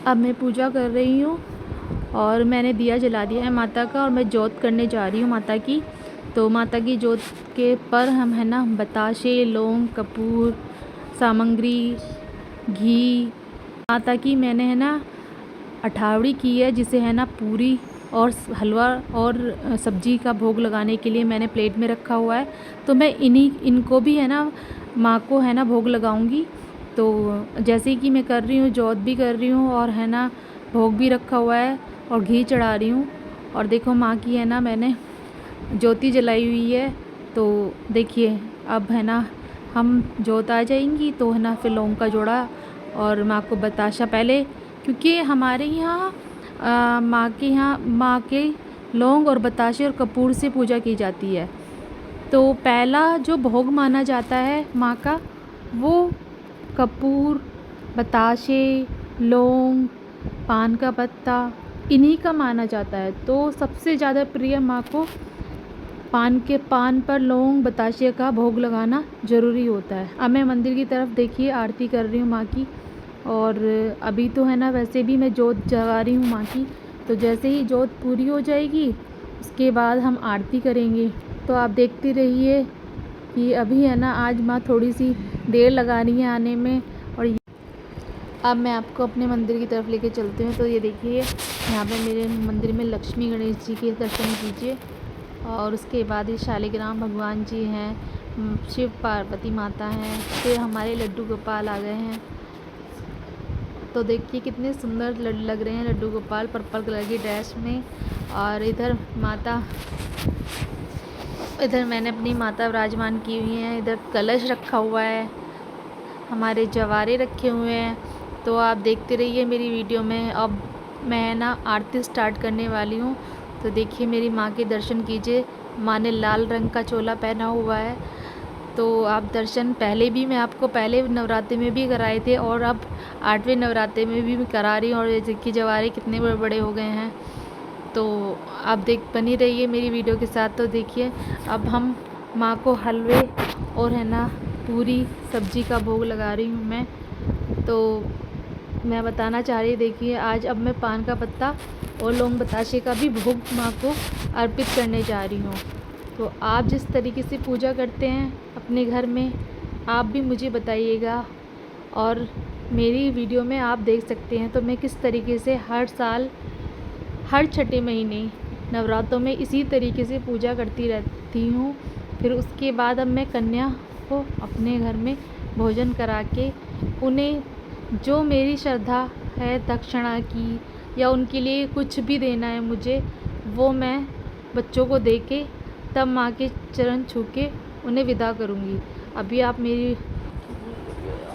अब मैं पूजा कर रही हूँ और मैंने दिया जला दिया है माता का और मैं जोत करने जा रही हूँ माता की। तो माता की जोत के पर हम है ना बताशे, लौंग, कपूर, सामग्री, घी, माता की मैंने है ना अठावड़ी की है, जिसे है ना पूरी और हलवा और सब्जी का भोग लगाने के लिए मैंने प्लेट में रखा हुआ है। तो मैं इनको भी है ना माँ को है ना भोग लगाऊंगी। तो जैसे कि मैं कर रही हूँ, जोत भी कर रही हूँ और है ना भोग भी रखा हुआ है और घी चढ़ा रही हूँ। और देखो माँ की है ना मैंने ज्योति जलाई हुई है। तो देखिए अब है ना हम जोत आ जाएंगी तो है ना फिर लौंग का जोड़ा और माँ को बताशा पहले, क्योंकि हमारे यहाँ माँ के लौंग और बताशे और कपूर से पूजा की जाती है। तो पहला जो भोग माना जाता है माँ का वो कपूर, बताशे, लौंग, पान का पत्ता इन्हीं का माना जाता है। तो सबसे ज़्यादा प्रिय माँ को पान पर लौंग बताशे का भोग लगाना ज़रूरी होता है। अब मैं मंदिर की तरफ देखिए आरती कर रही हूँ माँ की। और अभी तो है ना वैसे भी मैं जोत जगा रही हूँ माँ की। तो जैसे ही जोत पूरी हो जाएगी उसके बाद हम आरती करेंगे। तो आप देखते रहिए कि अभी है ना आज माँ थोड़ी सी देर लगा रही है आने में। और अब मैं आपको अपने मंदिर की तरफ लेके चलती हूँ। तो ये देखिए यहाँ पे मेरे मंदिर में लक्ष्मी गणेश जी के दर्शन कीजिए। और उसके बाद ये शालिग्राम भगवान जी हैं, शिव पार्वती माता हैं, फिर हमारे लड्डू गोपाल आ गए हैं। तो देखिए कितने सुंदर लग रहे हैं लड्डू गोपाल पर्पल कलर की ड्रेस में। और इधर मैंने अपनी माता विराजमान की हुई हैं। इधर कलश रखा हुआ है, हमारे जवारे रखे हुए हैं। तो आप देखते रहिए मेरी वीडियो में। अब मैं ना आरती स्टार्ट करने वाली हूँ। तो देखिए मेरी माँ के दर्शन कीजिए। माँ ने लाल रंग का चोला पहना हुआ है। तो आप दर्शन पहले भी मैं आपको पहले नवरात्रि में भी कराए थे और अब 8वें नवरात्रि में भी करा रही हूँ। और देखिए जवारे कितने बड़े बड़े हो गए हैं। तो आप बनी रहिए मेरी वीडियो के साथ। तो देखिए अब हम माँ को हलवे और है ना पूरी सब्जी का भोग लगा रही हूँ मैं। तो मैं बताना चाह रही, देखिए आज अब मैं पान का पत्ता और लौंग बताशे का भी भोग माँ को अर्पित करने जा रही हूँ। तो आप जिस तरीके से पूजा करते हैं अपने घर में आप भी मुझे बताइएगा। और मेरी वीडियो में आप देख सकते हैं तो मैं किस तरीके से हर साल हर छठे महीने नवरात्रों में इसी तरीके से पूजा करती रहती हूँ। फिर उसके बाद अब मैं कन्या को अपने घर में भोजन करा के उन्हें जो मेरी श्रद्धा है दक्षिणा की या उनके लिए कुछ भी देना है मुझे, वो मैं बच्चों को दे के तब माँ के चरण छू के उन्हें विदा करूँगी। अभी आप मेरी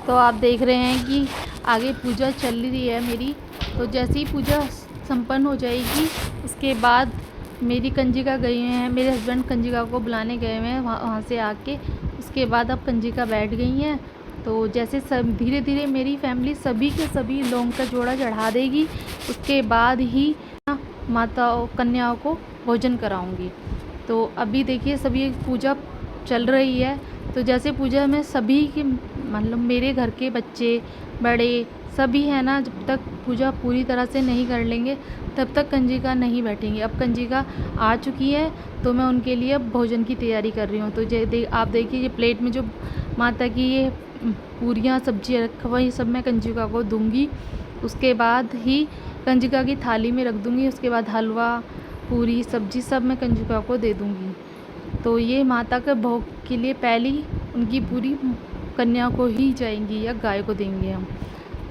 तो आप देख रहे हैं कि आगे पूजा चल रही है मेरी। तो जैसे ही पूजा संपन्न हो जाएगी उसके बाद मेरी कंजिका गई हुए हैं, मेरे हस्बैंड कंजिका को बुलाने गए हुए हैं वहाँ से आके। उसके बाद अब कंजिका बैठ गई हैं। तो जैसे सब धीरे धीरे मेरी फैमिली सभी के सभी लौंग का जोड़ा चढ़ा देगी उसके बाद ही माताओं कन्याओं को भोजन कराऊंगी। तो अभी देखिए सभी पूजा चल रही है। तो जैसे पूजा में सभी के मतलब मेरे घर के बच्चे बड़े सभी है ना जब तक पूजा पूरी तरह से नहीं कर लेंगे तब तक कंजिका नहीं बैठेंगे। अब कंजिका आ चुकी है तो मैं उनके लिए अब भोजन की तैयारी कर रही हूँ। तो आप देखिए ये प्लेट में जो माता की ये पूरियाँ सब्जियाँ रखा हुआ ये सब मैं कंजिका को दूंगी। उसके बाद ही कंजिका की थाली में रख दूंगी। उसके बाद हलवा पूरी सब्जी सब मैं कंजिका को दे दूंगी। तो ये माता के भोग के लिए पहली उनकी पूरी कन्या को ही जाएंगी या गाय को देंगे हम।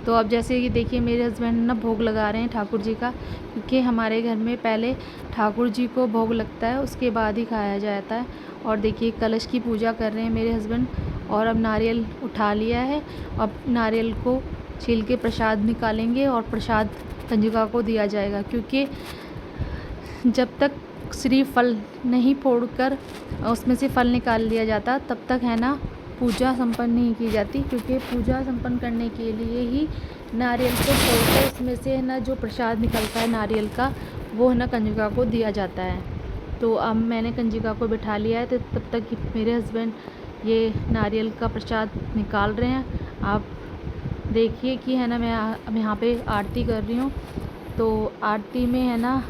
तो अब जैसे कि देखिए मेरे हस्बैंड ना भोग लगा रहे हैं ठाकुर जी का, क्योंकि हमारे घर में पहले ठाकुर जी को भोग लगता है उसके बाद ही खाया जाता है। और देखिए कलश की पूजा कर रहे हैं मेरे हस्बैंड। और अब नारियल उठा लिया है, अब नारियल को छील के प्रसाद निकालेंगे और प्रसाद कंजिका को दिया जाएगा। क्योंकि जब तक सिर्फ फल नहीं फोड़कर उसमें से फल निकाल लिया जाता तब तक है ना पूजा संपन्न नहीं की जाती। क्योंकि पूजा संपन्न करने के लिए ही नारियल को फोड़कर उसमें से है ना जो प्रसाद निकलता है नारियल का वो है ना कंजिका को दिया जाता है। तो अब मैंने कंजिका को बिठा लिया है। तो तब तक मेरे हस्बैंड ये नारियल का प्रसाद निकाल रहे हैं। आप देखिए कि है ना, मैं अब यहाँ पे आरती कर रही हूँ। तो आरती में है ना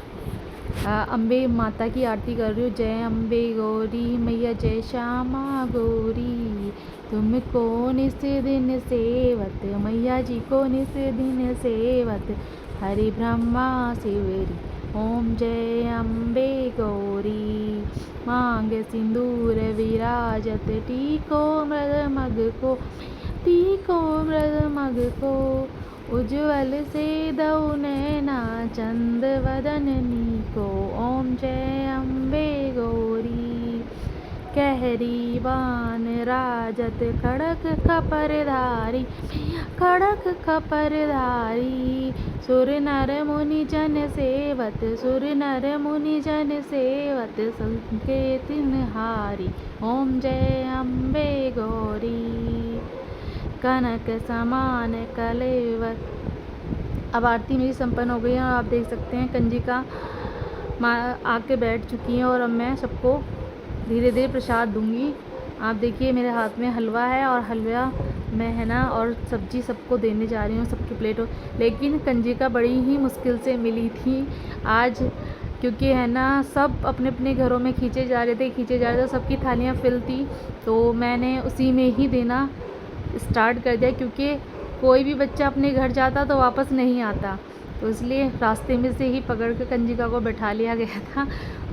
अम्बे माता की आरती कर रही हूँ। जय अम्बे गौरी मैया, जय श्यामा गौरी, तुमको निस दिन सेवत, मैया जी को निस दिन सेवत, हरि ब्रह्मा शिवरी, ओम जय अम्बे गौरी। मांग सिंदूर विराजत, टीको मृग मग को, टीको मृग मग को, उज्ज्वल से दौ नैना, चंद वदन नीको, ओम जय अम्बे गौरी। कहरी बान राजत, खड़क खपरधारी, खड़क खपरधारी, सुर नर मुनि जन सेवत, सुर नर मुनि जन सेवत, संकेतिन हारी, ओम जय अम्बे गौरी। कनक समान कलेवर। अब आरती मेरी संपन्न हो गई है। आप देख सकते हैं कंजिका माँ आके बैठ चुकी हैं और अब मैं सबको धीरे धीरे प्रसाद दूंगी। आप देखिए मेरे हाथ में हलवा है और हलवा मैं है ना और सब्जी सबको देने जा रही हूँ, सबकी प्लेटों। लेकिन कंजिका बड़ी ही मुश्किल से मिली थी आज, क्योंकि है ना सब अपने अपने घरों में खींचे जा रहे थे, सबकी थालियाँ फिल थी। तो मैंने उसी में ही देना स्टार्ट कर दिया, क्योंकि कोई भी बच्चा अपने घर जाता तो वापस नहीं आता, तो इसलिए रास्ते में से ही पकड़ कर कंजिका को बैठा लिया गया था।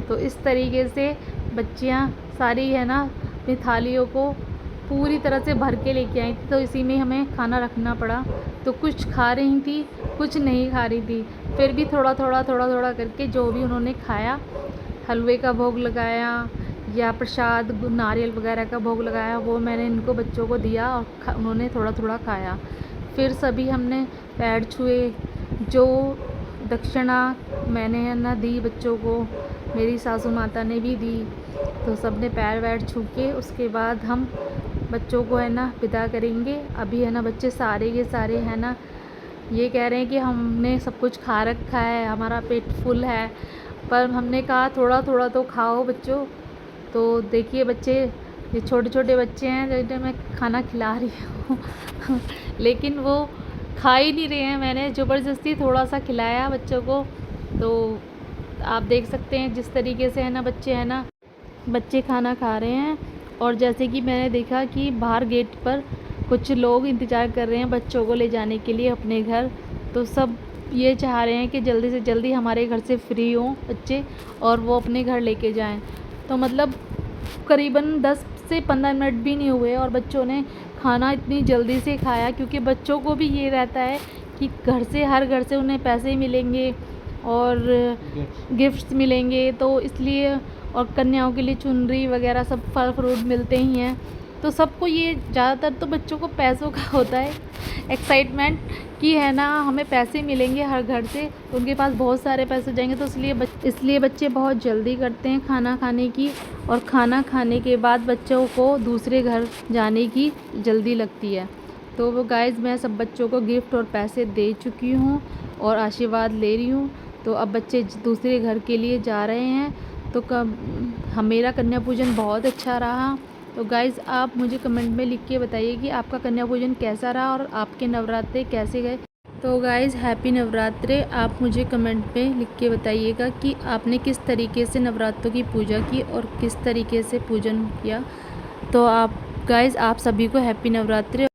तो इस तरीके से बच्चियाँ सारी है ना अपनी थालियों को पूरी तरह से भर के लेके आई थी, तो इसी में हमें खाना रखना पड़ा। तो कुछ खा रही थी, कुछ नहीं खा रही थी, फिर भी थोड़ा थोड़ा करके जो भी उन्होंने खाया, हलवे का भोग लगाया या प्रसाद नारियल वगैरह का भोग लगाया, वो मैंने इनको बच्चों को दिया और उन्होंने थोड़ा थोड़ा खाया। फिर सभी हमने पैर छुए, जो दक्षिणा मैंने है ना दी बच्चों को, मेरी सासू माता ने भी दी। तो सब ने पैर वैर छू के उसके बाद हम बच्चों को है ना विदा करेंगे। अभी है ना बच्चे सारे के सारे है ना ये कह रहे हैं कि हमने सब कुछ खा रखा है, हमारा पेट फुल है, पर हमने कहा थोड़ा थोड़ा तो खाओ बच्चों। तो देखिए बच्चे, ये छोटे छोटे बच्चे हैं जिन्हें मैं खाना खिला रही हूँ लेकिन वो खा ही नहीं रहे हैं, मैंने ज़बरदस्ती थोड़ा सा खिलाया बच्चों को। तो आप देख सकते हैं जिस तरीके से है ना बच्चे खाना खा रहे हैं। और जैसे कि मैंने देखा कि बाहर गेट पर कुछ लोग इंतज़ार कर रहे हैं बच्चों को ले जाने के लिए अपने घर। तो सब ये चाह रहे हैं कि जल्दी से जल्दी हमारे घर से फ्री हों बच्चे और वो अपने घर लेके जाएं। तो मतलब करीबन 10 से 15 मिनट भी नहीं हुए और बच्चों ने खाना इतनी जल्दी से खाया, क्योंकि बच्चों को भी ये रहता है कि हर घर से उन्हें पैसे मिलेंगे और गिफ्ट्स मिलेंगे, तो इसलिए, और कन्याओं के लिए चुनरी वगैरह सब फल फ्रूट मिलते ही हैं। तो सबको ये ज़्यादातर तो बच्चों को पैसों का होता है एक्साइटमेंट कि है ना हमें पैसे मिलेंगे हर घर से, तो उनके पास बहुत सारे पैसे जाएंगे। तो इसलिए बच्चे बहुत जल्दी करते हैं खाना खाने की, और खाना खाने के बाद बच्चों को दूसरे घर जाने की जल्दी लगती है। तो वो गाइस, मैं सब बच्चों को गिफ्ट और पैसे दे चुकी हूँ और आशीर्वाद ले रही हूँ। तो अब बच्चे दूसरे घर के लिए जा रहे हैं। तो मेरा कन्या पूजन बहुत अच्छा रहा। तो गाइज़, आप मुझे कमेंट में लिख के बताइए कि आपका कन्या पूजन कैसा रहा और आपके नवरात्रे कैसे गए। तो गाइज़, हैप्पी नवरात्रे। आप मुझे कमेंट में लिख के बताइएगा कि आपने किस तरीके से नवरात्रों की पूजा की और किस तरीके से पूजन किया। तो आप गाइज़, आप सभी को हैप्पी नवरात्रि।